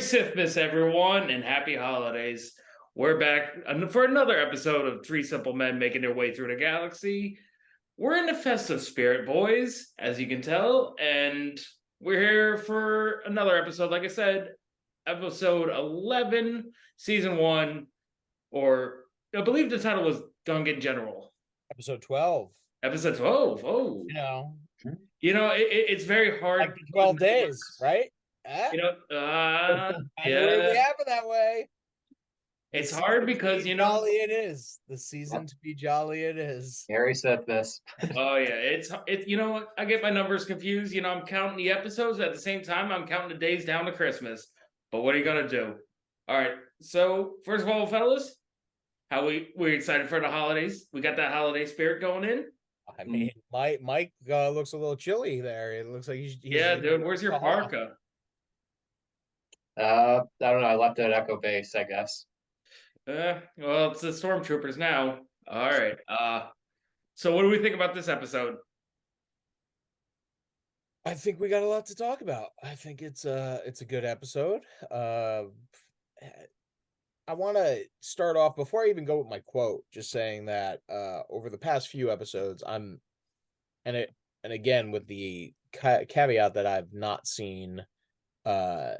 Sithmas, everyone, and happy holidays. We're back for another episode of Three Simple Men Making Their Way Through the Galaxy. We're in the festive spirit, boys, as you can tell, and we're here for another episode. Like I said, episode 11, season 1, or I believe the title was Gungan General. Episode 12. Episode 12. Oh. It's very hard. Like the 12 days, right? Yeah. We have it that way. It's hard because, jolly it is. The season to be jolly it is. Harry said this. Oh, yeah. It's I get my numbers confused. I'm counting the episodes at the same time. I'm counting the days down to Christmas. But what are you going to do? All right. So, first of all, fellas, we're excited for the holidays. We got that holiday spirit going in. I mean, Mike looks a little chilly there. It looks like he's dude. Where's your parka? I don't know. I left it at Echo Base, I guess. Well, it's the stormtroopers now. All right. So what do we think about this episode? I think we got a lot to talk about. I think it's a good episode. I want to start off before I even go with my quote, just saying that over the past few episodes, and again with the caveat that I've not seen the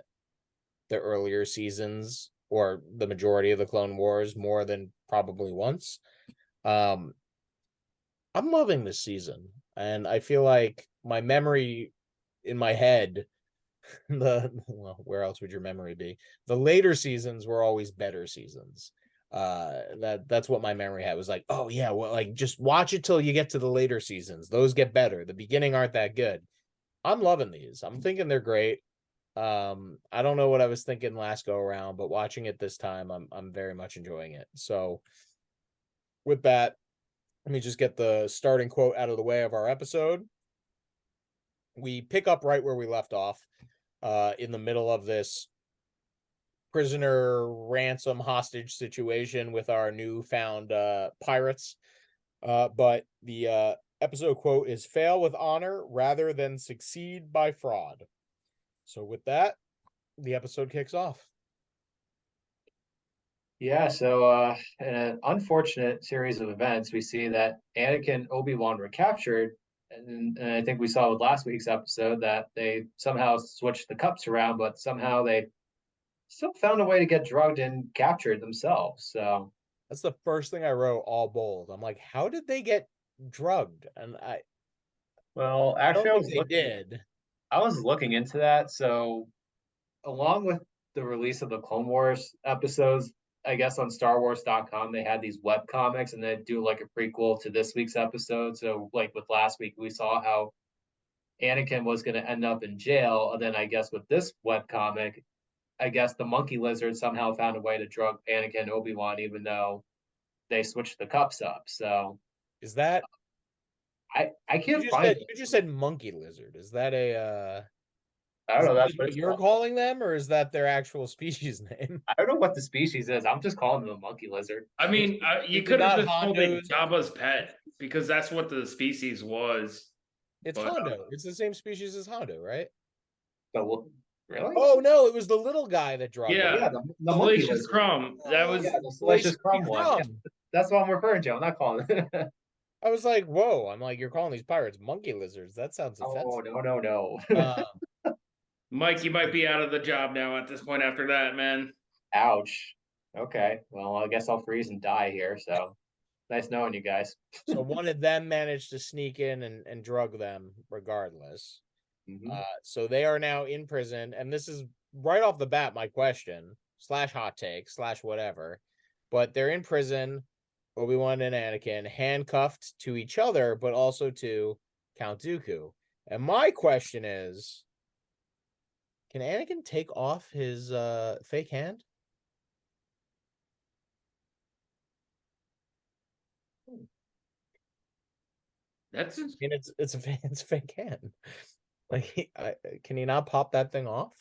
earlier seasons or the majority of the Clone Wars more than probably once. I'm loving this season, and I feel like my memory in my head, where else would your memory be? The later seasons were always better seasons. That's what my memory had, was like, oh yeah, well, like just watch it till you get to the later seasons. Those get better. The beginning aren't that good. I'm loving these. I'm thinking they're great. I don't know what I was thinking last go around, but watching it this time, I'm very much enjoying it. So with that, let me just get the starting quote out of the way of our episode. We pick up right where we left off, in the middle of this prisoner ransom hostage situation with our newfound pirates. But the episode quote is, "Fail with honor rather than succeed by fraud." So with that, the episode kicks off. Yeah, so in an unfortunate series of events, we see that Anakin and Obi-Wan were captured, and I think we saw with last week's episode that they somehow switched the cups around, but somehow they still found a way to get drugged and captured themselves. So that's the first thing I wrote, all bold. I'm like, how did they get drugged? And actually, I was looking into that. So along with the release of the Clone Wars episodes, I guess on StarWars.com, they had these web comics, and they do like a prequel to this week's episode. So like with last week, we saw how Anakin was going to end up in jail. And then I guess with this web comic, I guess the monkey lizard somehow found a way to drug Anakin and Obi-Wan, even though they switched the cups up. So is that I can't find it. You just said monkey lizard. Is that I don't know. That's what you're calling them, or is that their actual species name? I don't know what the species is. I'm just calling them a monkey lizard. I mean, you could have just called it Jabba's pet, because that's what the species was. It's Hondo. It's the same species as Hondo, right? Really? Oh no, it was the little guy that drugged him. Yeah, the Salacious Crumb. That was the Salacious Crumb one. Yeah, that's what I'm referring to. I'm not calling it. I was like, whoa. I'm like, you're calling these pirates monkey lizards. That sounds offensive. Oh, no. Mike, you might be out of the job now at this point after that, man. Ouch. Okay. Well, I guess I'll freeze and die here. So nice knowing you guys. So one of them managed to sneak in and drug them regardless. Mm-hmm. So they are now in prison. And this is right off the bat my question / hot take / whatever. But they're in prison. Obi-Wan and Anakin handcuffed to each other, but also to Count Dooku. And my question is, can Anakin take off his fake hand? It's a fake hand. Like, can he not pop that thing off?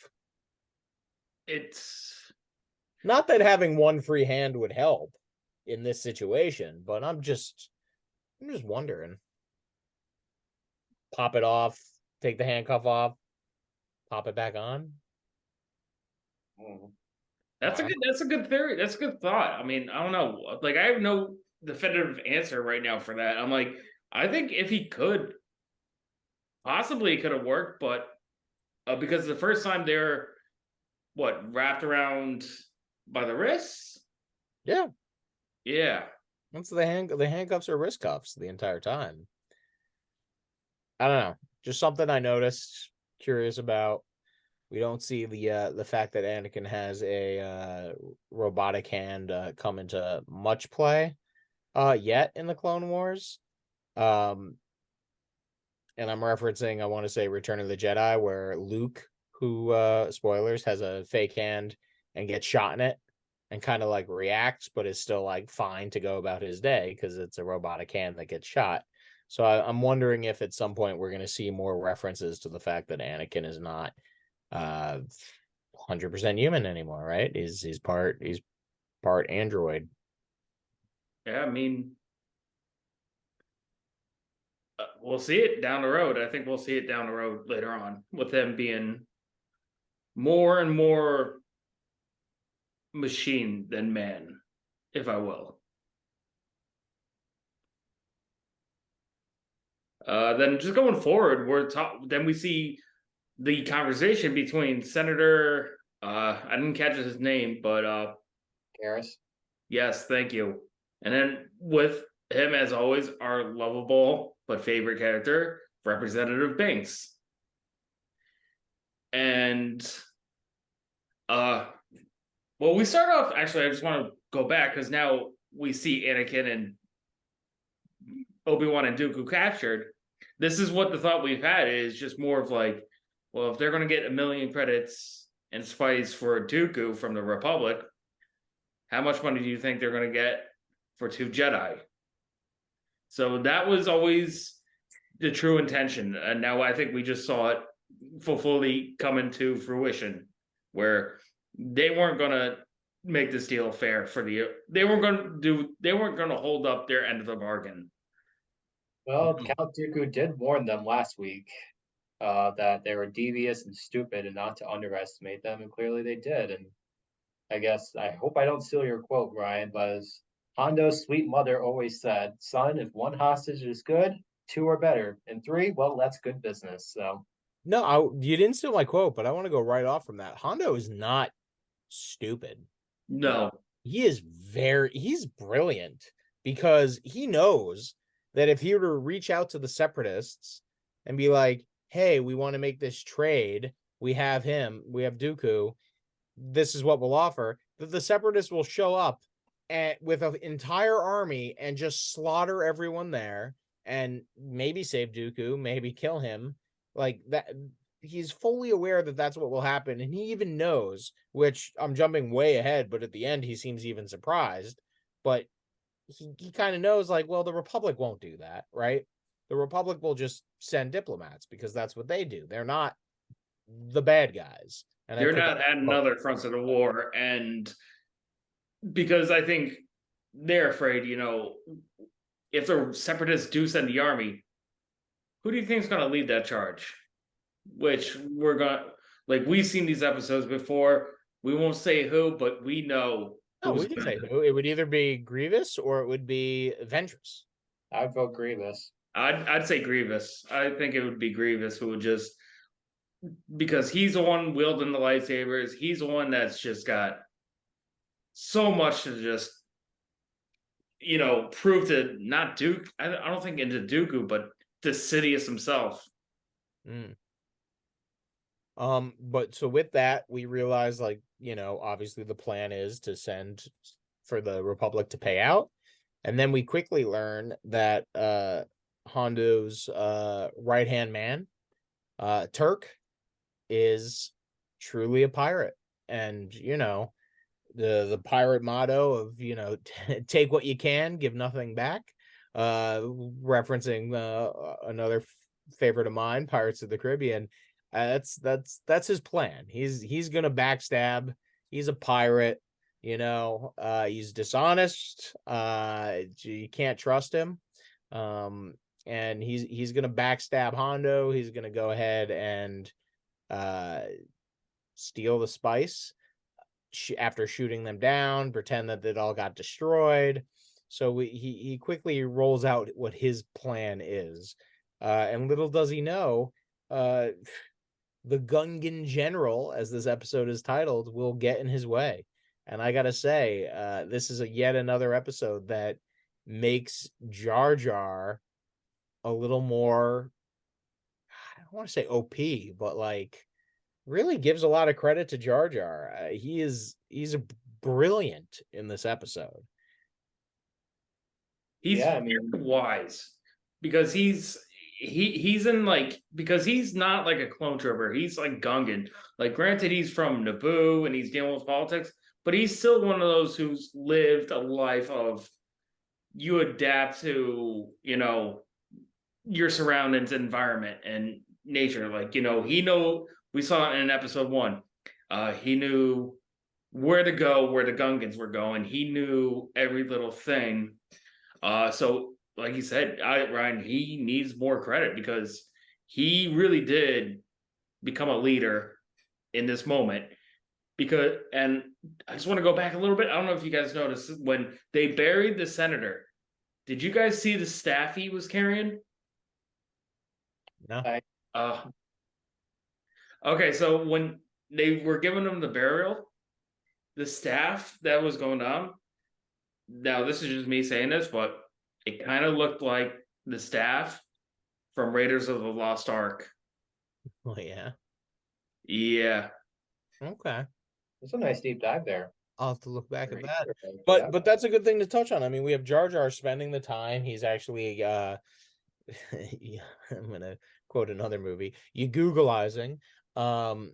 It's not that having one free hand would help in this situation, but I'm just wondering. Pop it off, take the handcuff off, pop it back on. That's a good theory. That's a good thought. I mean, I don't know. Like, I have no definitive answer right now for that. I'm like, I think if he could, possibly it could have worked, but because the first time they're wrapped around by the wrists. Yeah. Yeah. Once the handcuffs are wrist cuffs the entire time. I don't know. Just something I noticed, curious about. We don't see the fact that Anakin has a robotic hand come into much play yet in the Clone Wars. And I'm referencing, I want to say, Return of the Jedi, where Luke, who spoilers, has a fake hand and gets shot in it and kind of like reacts, but is still like fine to go about his day because it's a robotic hand that gets shot. So I'm wondering if at some point we're going to see more references to the fact that Anakin is not 100% human anymore, right? He's part android. Yeah, I mean, we'll see it down the road. I think we'll see it down the road later on with him being more and more machine than man, if I will. Then just going forward, then we see the conversation between Senator I didn't catch his name, but Garrus. Yes, thank you. And then with him, as always, our lovable but favorite character, Representative Banks. And well, we start off, actually, I just want to go back because now we see Anakin and Obi-Wan and Dooku captured. This is what the thought we've had is just more of like, well, if they're going to get 1 million credits and spice for Dooku from the Republic, how much money do you think they're going to get for 2 Jedi? So that was always the true intention. And now I think we just saw it fully come into fruition, where they weren't going to make this deal fair for they weren't going to hold up their end of the bargain. Well, Count Dooku did warn them last week that they were devious and stupid and not to underestimate them, and clearly they did. And I hope I don't steal your quote, Ryan, but as Hondo's sweet mother always said, son, if 1 hostage is good, 2 are better, and 3, well, that's good business. So No, you didn't steal my quote, but I want to go right off from that. Hondo is not stupid. No. He's brilliant because he knows that if he were to reach out to the Separatists and be like, hey, we want to make this trade, we have Dooku, this is what we'll offer, that the Separatists will show up with an entire army and just slaughter everyone there and maybe save Dooku, maybe kill him. Like that, he's fully aware that that's what will happen, and he even knows, which I'm jumping way ahead, but at the end he seems even surprised, but he kind of knows, like, well, the Republic won't do that, right? The Republic will just send diplomats because that's what they do. They're not the bad guys. And they're not at another front of the war. And because I think they're afraid, if the Separatists do send the army, who do you think is going to lead that charge? Which we've seen these episodes before. We won't say who, but we know. No, we can say who. It would either be Grievous or it would be Ventress. I'd vote Grievous. I'd say Grievous. I think it would be Grievous who would just, because he's the one wielding the lightsabers. He's the one that's just got so much to just, prove to not Duke. I don't think into Dooku, but to Sidious himself. But so with that, we realize, like, obviously the plan is to send for the Republic to pay out. And then we quickly learn that Hondo's right-hand man, Turk, is truly a pirate. And, the pirate motto of, take what you can, give nothing back, referencing another favorite of mine, Pirates of the Caribbean. That's his plan. He's gonna backstab. He's a pirate, he's dishonest. You can't trust him. And he's gonna backstab Hondo. He's gonna go ahead and steal the spice. after shooting them down, pretend that it all got destroyed. So he quickly rolls out what his plan is. And little does he know, the Gungan General, as this episode is titled, will get in his way. And I gotta say, this is yet another episode that makes Jar Jar a little more, I don't want to say OP, but like really gives a lot of credit to Jar Jar. He's brilliant in this episode. He's Yeah, I mean, wise because he's in like, because he's not like a clone trooper. He's like Gungan. Like, granted, he's from Naboo and he's dealing with politics, but he's still one of those who's lived a life of, you adapt to, you know, your surroundings, environment, and nature. Like, you know, we saw it in episode 1. He knew where to go, where the Gungans were going. He knew every little thing. So like you said, Ryan, he needs more credit because he really did become a leader in this moment. And I just want to go back a little bit. I don't know if you guys noticed when they buried the senator. Did you guys see the staff he was carrying? No. Okay, so when they were giving him the burial, the staff that was going down. Now, this is just me saying this, but it kind of looked like the staff from Raiders of the Lost Ark. Oh yeah. Yeah. Okay. it's a nice deep dive there. I'll have to look back at that. Yeah. But that's a good thing to touch on. I mean, we have Jar Jar spending the time. He's actually yeah, I'm gonna quote another movie. You Googleizing from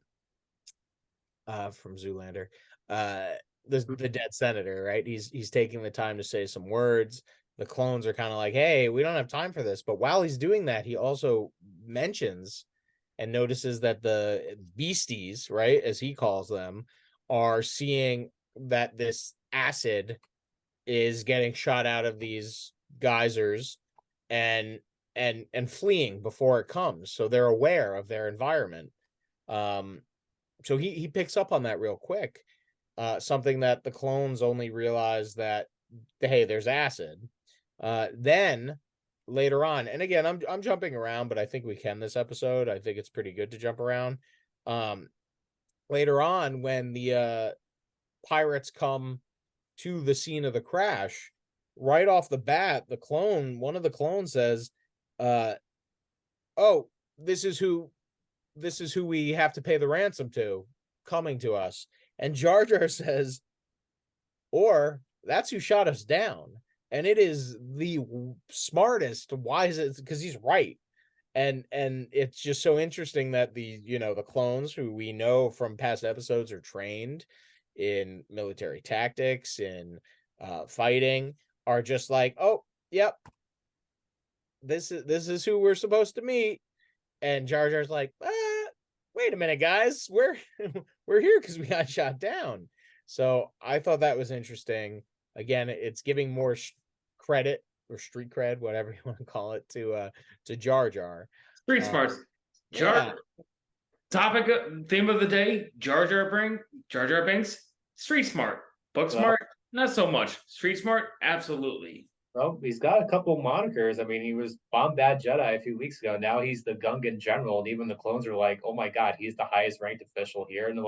Zoolander. The dead senator, right? He's taking the time to say some words. The clones are kind of like, hey, we don't have time for this. But while he's doing that, he also mentions and notices that the beasties, right, as he calls them, are seeing that this acid is getting shot out of these geysers and fleeing before it comes. So they're aware of their environment. So he picks up on that real quick. Something that the clones only realize that, hey, there's acid. Then later on, and again, I'm jumping around, but I think we can this episode. I think it's pretty good to jump around. Later on, when the pirates come to the scene of the crash, right off the bat, one of the clones says, "Oh, this is who we have to pay the ransom to, coming to us." And Jar Jar says, "Or that's who shot us down." And it is the smartest, wisest, because he's right. And it's just so interesting that the clones, who we know from past episodes are trained in military tactics and fighting, are just like, oh, yep, this is who we're supposed to meet. And Jar Jar's like, wait a minute, guys, we're here because we got shot down. So I thought that was interesting. Again, it's giving more credit or street cred, whatever you want to call it, to Jar Jar. Street smarts. Theme of the day, Jar Jar Binks, street smart. Book smart, not so much. Street smart, absolutely. Well, he's got a couple monikers. I mean, he was Bombad Jedi a few weeks ago. Now he's the Gungan General, and even the clones are like, "Oh my God, he's the highest ranked official here." And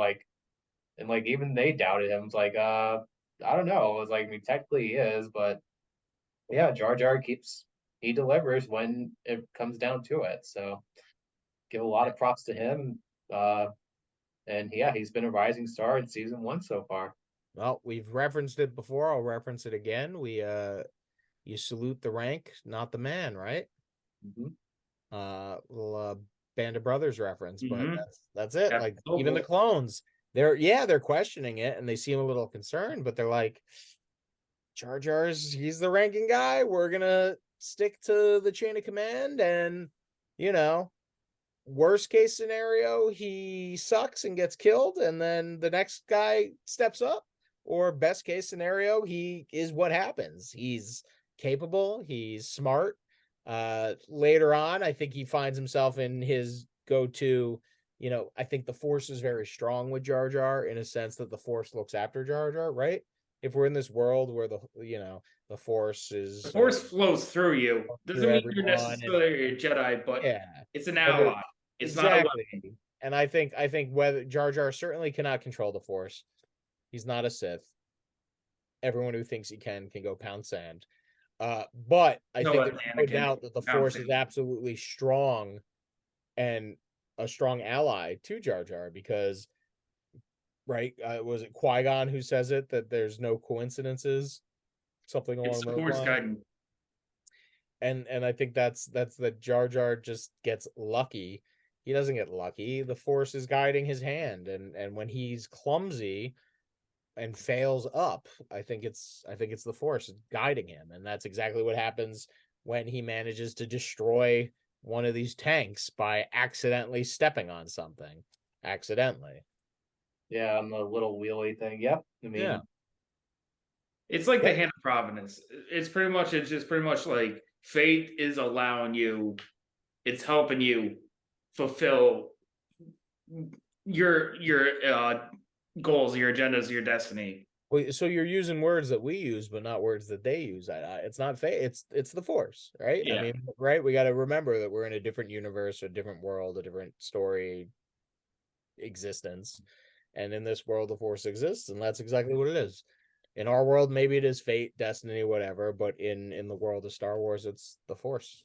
even they doubted him. It's like, I don't know. It's like, I mean, technically he is, but yeah, Jar Jar he delivers when it comes down to it. So give a lot of props to him. And yeah, he's been a rising star in season 1 so far. Well, we've referenced it before. I'll reference it again. You salute the rank, not the man, right? Mm-hmm. Little Band of Brothers reference, Mm-hmm. but that's it. Yeah, like even the clones, they're questioning it and they seem a little concerned, but they're like, Jar Jar's, he's the ranking guy. We're gonna stick to the chain of command, and worst case scenario, he sucks and gets killed, and then the next guy steps up. Or best case scenario, he is what happens. He's capable, he's smart. Later on, I think he finds himself in his go-to I think the Force is very strong with Jar Jar in a sense that the Force looks after Jar Jar, right? If we're in this world where the Force The is Force flows through you. through Doesn't mean you're everyone, and necessarily a Jedi, but yeah, it's an but ally. It's not a exactly. weapon. And I think whether Jar Jar certainly cannot control the Force. He's not a Sith. Everyone who thinks he can go pound sand. But I No, think that's there's no Anakin. doubt that the Pound Force is sand. absolutely strong and a strong ally to Jar Jar because, right? Was it Qui-Gon who says it that there's no coincidences, something It's along the those Force lines? guiding. And I think that's that Jar Jar just gets lucky. He doesn't get lucky. The Force is guiding his hand, and when he's clumsy and fails up, I think it's the Force guiding him, and that's exactly what happens when he manages to destroy one of these tanks by accidentally stepping on something. Accidentally. Yeah, on the little wheelie thing. Yep. I mean, Yeah. It's like the Yep. hand of providence. It's just pretty much like fate is allowing you, it's helping you fulfill your goals, your agendas, your destiny. Well, so you're using words that we use, but not words that they use. It's not fate. It's the Force, right? I Yeah. mean, right? We got to remember that we're in a different universe, a different world, a different story existence, and in this world, the Force exists, and that's exactly what it is. In our world, maybe it is fate, destiny, whatever, but in the world of Star Wars, it's the Force.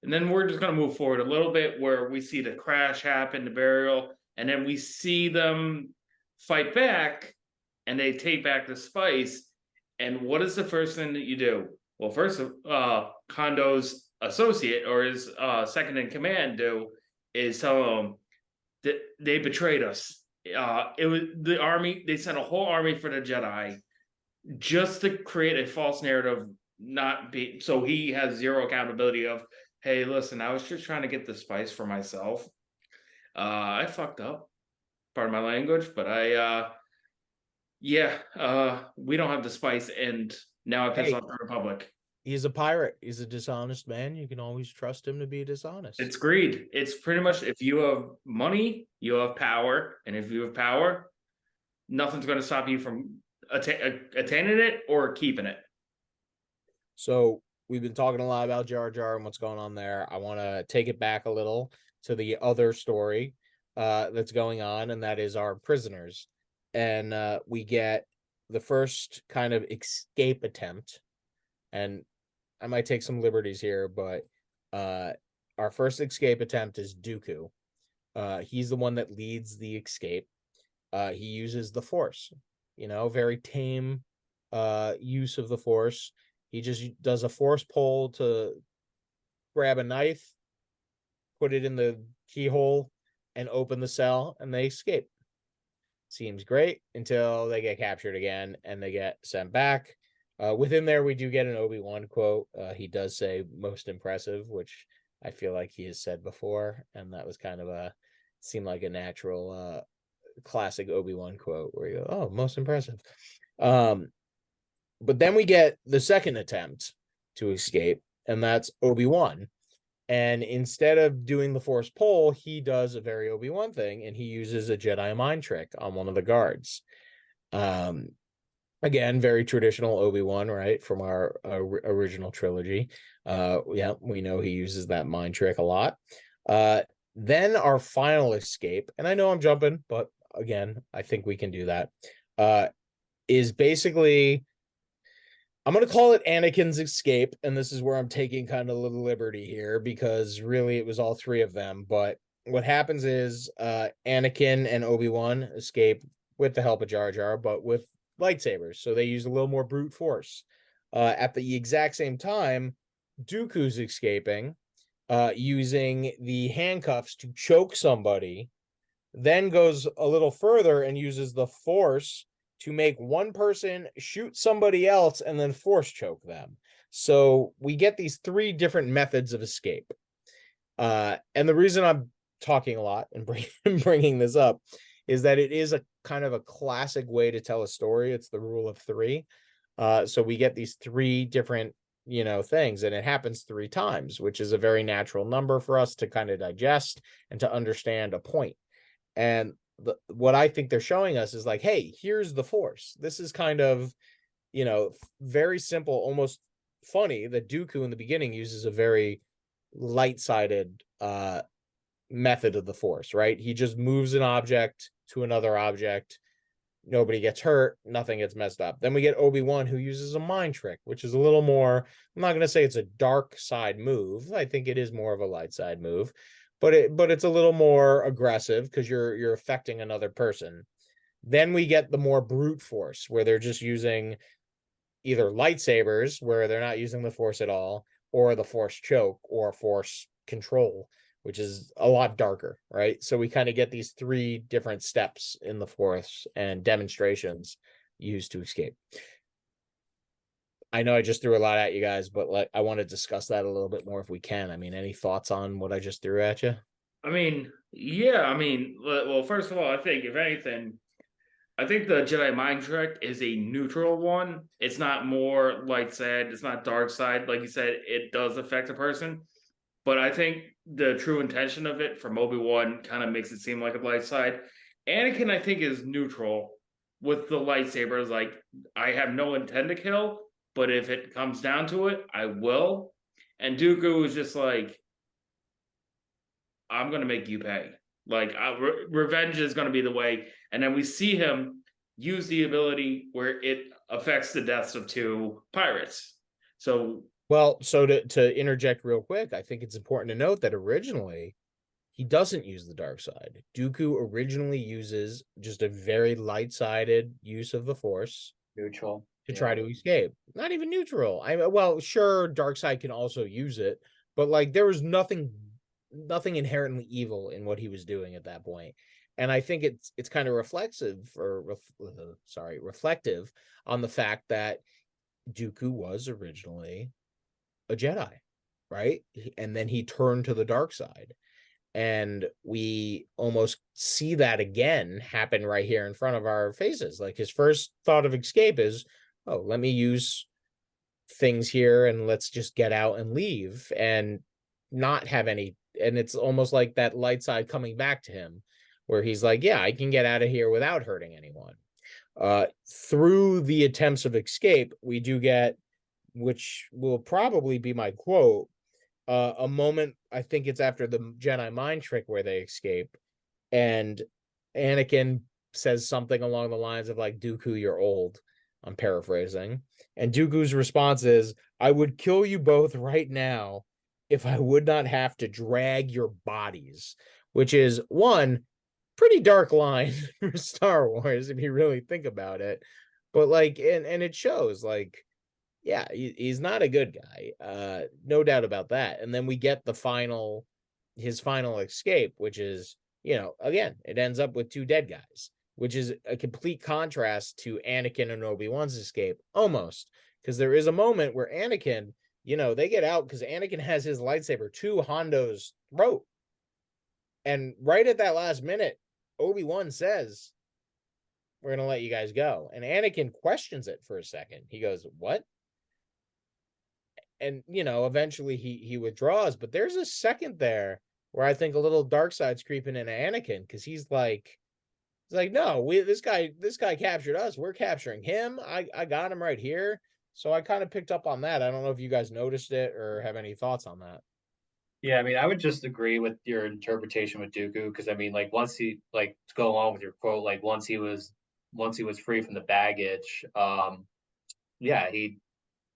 And then we're just going to move forward a little bit where we see the crash happen, the burial, and then we see them fight back and they take back the spice. And what is the first thing that you do? Well, first, Kondo's associate or his second in command is tell him that they betrayed us. It was the army, they sent a whole army for the Jedi just to create a false narrative, not be so he has zero accountability of, hey, listen, I was just trying to get the spice for myself. I fucked up. Pardon my language, but we don't have the spice, and now I piss off the Republic. He's a pirate. He's a dishonest man. You can always trust him to be dishonest. It's greed. It's pretty much if you have money, you have power, and if you have power, nothing's going to stop you from attaining it or keeping it. So we've been talking a lot about Jar Jar and what's going on there. I want to take it back a little to the other story that's going on, and that is our prisoners. And we get the first kind of escape attempt. And I might take some liberties here, but our first escape attempt is Dooku. He's the one that leads the escape. He uses the Force, very tame use of the Force. He just does a Force pull to grab a knife, put it in the keyhole, and open the cell, and they escape. Seems great until they get captured again and they get sent back. Within there, we do get an Obi-Wan quote. He does say "most impressive," which I feel like he has said before, and that was kind of seemed like a natural classic Obi-Wan quote where you go, "Oh, most impressive." But then we get the second attempt to escape, and that's Obi-Wan. And instead of doing the Force pull, he does a very Obi-Wan thing, and he uses a Jedi mind trick on one of the guards. Again, very traditional Obi-Wan, right, from our original trilogy. We know he uses that mind trick a lot. Then our final escape, and I know I'm jumping, but again, I think we can do that, is basically, I'm going to call it Anakin's escape, and this is where I'm taking kind of a little liberty here, because really it was all three of them, but what happens is Anakin and Obi-Wan escape with the help of Jar Jar, but with lightsabers, so they use a little more brute force. At the exact same time, Dooku's escaping, using the handcuffs to choke somebody, then goes a little further and uses the Force to make one person shoot somebody else and then Force choke them. So we get these three different methods of escape. And the reason I'm talking a lot and bringing this up is that it is a kind of a classic way to tell a story. It's the rule of three. So we get these three different things, and it happens 3 times, which is a very natural number for us to kind of digest and to understand a point. And what I think they're showing us is like, hey, here's the Force. This is kind of, very simple, almost funny that Dooku in the beginning uses a very light-sided method of the Force, right? He just moves an object to another object. Nobody gets hurt, nothing gets messed up. Then we get Obi-Wan, who uses a mind trick, which is a little more, I'm not going to say it's a dark side move. I think it is more of a light side move, but it's a little more aggressive because you're affecting another person. Then we get the more brute force, where they're just using either lightsabers, where they're not using the Force at all, or the Force choke, or Force control, which is a lot darker, right? So we kind of get these 3 different steps in the Force and demonstrations used to escape. I know I just threw a lot at you guys, but I want to discuss that a little bit more if we can. I mean, any thoughts on what I just threw at you? I mean, yeah, I mean, well, first of all, I think if anything, I think the Jedi mind trick is a neutral one. It's not more light side, it's not dark side. Like you said, it does affect a person. But I think the true intention of it from Obi-Wan kind of makes it seem like a light side. Anakin, I think, is neutral with the lightsabers. Like, I have no intent to kill, but if it comes down to it, I will. And Dooku is just like, I'm going to make you pay. Like, revenge is going to be the way. And then we see him use the ability where it affects the deaths of 2 pirates. So, well, so to interject real quick, I think it's important to note that originally he doesn't use the dark side. Dooku originally uses just a very light-sided use of the Force, neutral, to try to escape. Not even neutral. Well, sure, dark side can also use it, but like there was nothing inherently evil in what he was doing at that point. And I think it's kind of reflective on the fact that Dooku was originally a Jedi, right? And then he turned to the dark side. And we almost see that again happen right here in front of our faces. Like his first thought of escape is, oh, let me use things here and let's just get out and leave and not have any. And it's almost like that light side coming back to him, where he's like, yeah, I can get out of here without hurting anyone. Through the attempts of escape, we do get, which will probably be my quote, a moment, I think it's after the Jedi mind trick, where they escape, and Anakin says something along the lines of like, Dooku, you're old. I'm paraphrasing. And Dooku's response is, I would kill you both right now if I would not have to drag your bodies, which is one pretty dark line for Star Wars, if you really think about it. But like, and it shows, like, yeah, he's not a good guy. No doubt about that. And then we get his final escape, which is, again, it ends up with 2 dead guys, which is a complete contrast to Anakin and Obi-Wan's escape, almost. Because there is a moment where Anakin, they get out because Anakin has his lightsaber to Hondo's throat. And right at that last minute, Obi-Wan says, we're going to let you guys go. And Anakin questions it for a second. He goes, what? And eventually he withdraws, but there's a second there where I think a little dark side's creeping into Anakin, because he's like, no, this guy captured us, we're capturing him. I got him right here. So I kind of picked up on that. I don't know if you guys noticed it or have any thoughts on that. Yeah, I mean, I would just agree with your interpretation with Dooku, because I mean, like once he, like, to go along with your quote, like once he was free from the baggage, yeah, he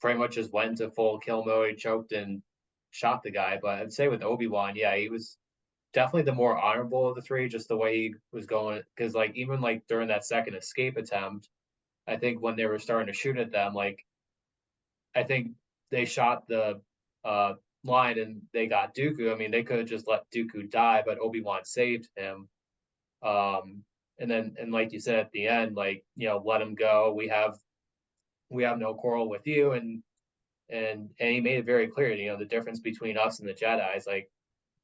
pretty much just went into full kill mode. He choked and shot the guy. But I'd say with Obi-Wan, yeah, he was definitely the more honorable of the 3, just the way he was going. Because like even like during that second escape attempt, I think when they were starting to shoot at them, like I think they shot the line and they got Dooku. I mean, they could have just let Dooku die, but Obi-Wan saved him. And like you said at the end, like, let him go. We have no quarrel with you. And he made it very clear, the difference between us and the Jedi is like,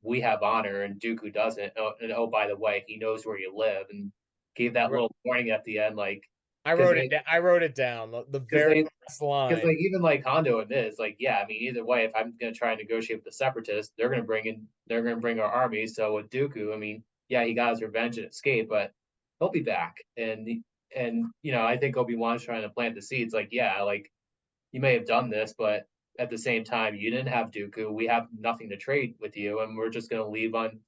we have honor and Dooku doesn't. Oh, and by the way, he knows where you live, and gave that little warning at the end, like, I wrote it. I wrote it down. The very they last because line. like even like Hondo admits, like, yeah, I mean, either way, if I'm gonna try and negotiate with the separatists, they're gonna bring our armies. So with Dooku, I mean, yeah, he got his revenge and escape, but he'll be back. And I think Obi-Wan's trying to plant the seeds, like, yeah, like you may have done this, but at the same time, you didn't have Dooku. We have nothing to trade with you, and we're just gonna leave on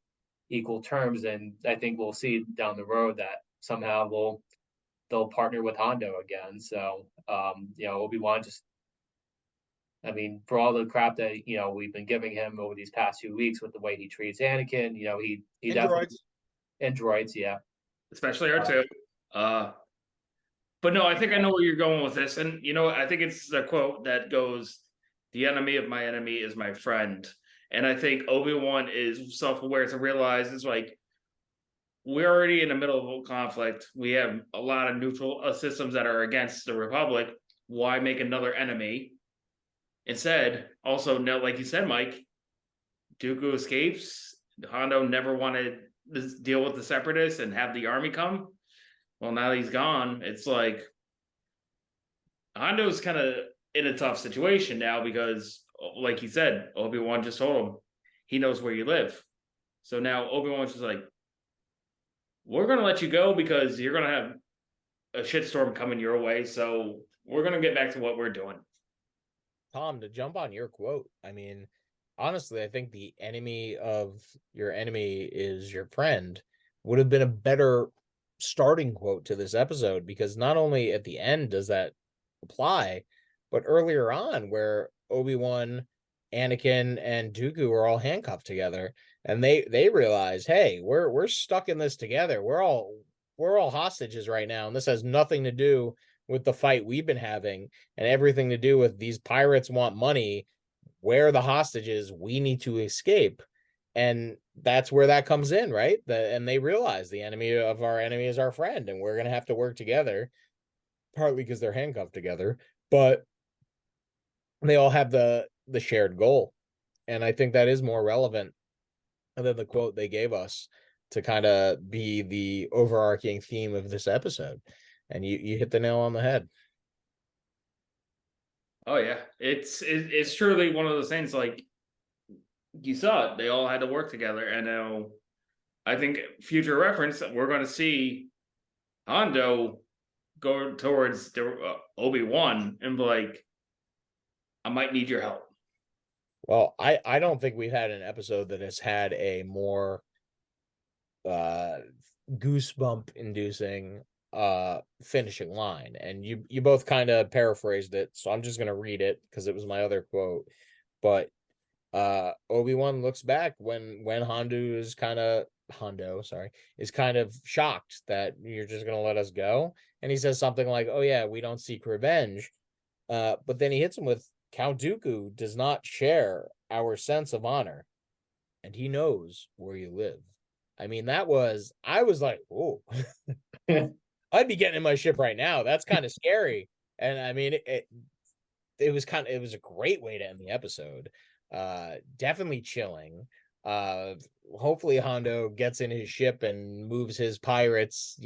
equal terms. And I think we'll see down the road that somehow they'll partner with Hondo again. So Obi-Wan just, I mean, for all the crap that we've been giving him over these past 2 weeks with the way he treats Anakin, he definitely, Androids. and droids, yeah. especially R2. But no, I think I know where you're going with this. And I think it's a quote that goes, "The enemy of my enemy is my friend." And I think Obi-Wan is self-aware to realize it's like, we're already in the middle of a conflict. We have a lot of neutral systems that are against the Republic. Why make another enemy? Instead, also, no, like you said, Mike, Dooku escapes. Hondo never wanted to deal with the Separatists and have the army come. Well, now he's gone. It's like Hondo's kind of in a tough situation now because, like he said, Obi-Wan just told him he knows where you live. So now Obi-Wan's just like, we're going to let you go because you're going to have a shitstorm coming your way. So we're going to get back to what we're doing. Tom, to jump on your quote, I mean, honestly, I think the enemy of your enemy is your friend would have been a better starting quote to this episode, because not only at the end does that apply, but earlier on where Obi-Wan, Anakin, and Dooku are all handcuffed together, and they realize, hey, we're stuck in this together. We're all hostages right now, and this has nothing to do with the fight we've been having and everything to do with these pirates want money. We're the hostages. We need to escape. And that's where that comes in, right? And they realize the enemy of our enemy is our friend, and we're going to have to work together, partly because they're handcuffed together, but they all have the shared goal. And I think that is more relevant than the quote they gave us to kind of be the overarching theme of this episode. And you hit the nail on the head. Oh yeah, it's truly one of those things. Like you saw it, they all had to work together, and now I think future reference, we're going to see Hondo go towards Obi-Wan and be like, I might need your help. Well, I don't think we've had an episode that has had a more goosebump inducing finishing line, and you both kind of paraphrased it, so I'm just going to read it because it was my other quote. But Obi-Wan looks back when Hondo is kind of shocked that you're just going to let us go, and he says something like, oh yeah, we don't seek revenge, but then he hits him with, Count Dooku does not share our sense of honor, and he knows where you live. I mean, I was like, oh, I'd be getting in my ship right now. That's kind of scary. And I mean, it was a great way to end the episode. Definitely chilling. Hopefully Hondo gets in his ship and moves his pirates,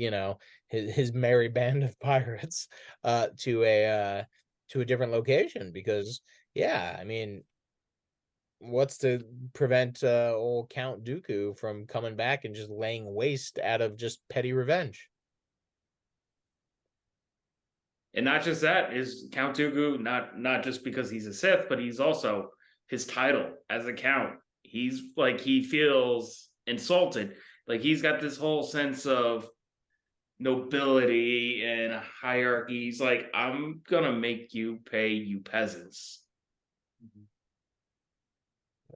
his merry band of pirates, to a different location, because yeah, I mean, what's to prevent old Count Dooku from coming back and just laying waste out of just petty revenge? And not just that, is Count Dooku not just because he's a Sith, but he's also his title as a Count. He's like, he feels insulted. Like he's got this whole sense of nobility and hierarchy. He's like, I'm gonna make you pay, you peasants.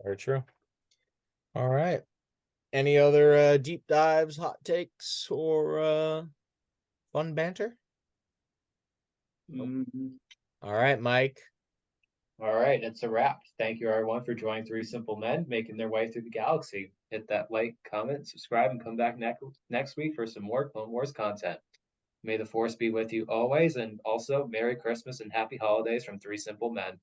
Very true. All right. Any other deep dives, hot takes, or fun banter? All right, Mike. All right, it's a wrap. Thank you, everyone, for joining Three Simple Men making their way through the galaxy. Hit that like, comment, subscribe, and come back next week for some more Clone Wars content. May the Force be with you always, and also Merry Christmas and Happy Holidays from Three Simple Men.